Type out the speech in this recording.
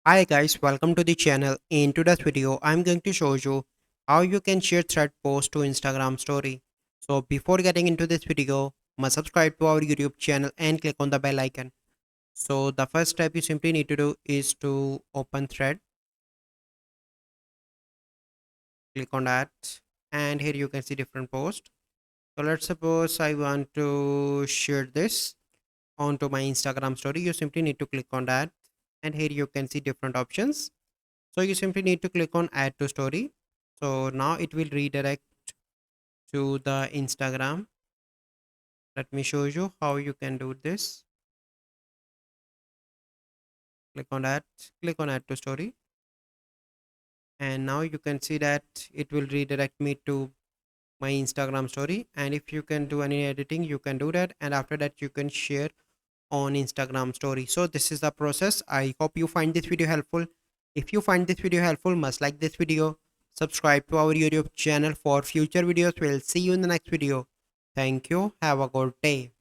Hi guys, welcome to the channel. In today's video, I'm going to show you how you can share thread post to Instagram story. So before getting into this video, must subscribe to our YouTube channel and click on the bell icon. So the first step you simply need to do is to open thread, click on that, and here you can see different posts. So let's suppose I want to share this onto my Instagram story. You simply need to click on that, and here you can see different options. So you simply need to click on add to story. So now it will redirect to the Instagram. Let me show you how you can do this. Click on that, click on add to story, and now you can see that it will redirect me to my Instagram story. And if you can do any editing, you can do that, and after that you can share on Instagram story. So this is the process. I hope you find this video helpful. If you find this video helpful, must like this video, subscribe to our YouTube channel for future videos. We'll see you in the next video. Thank you. Have a good day.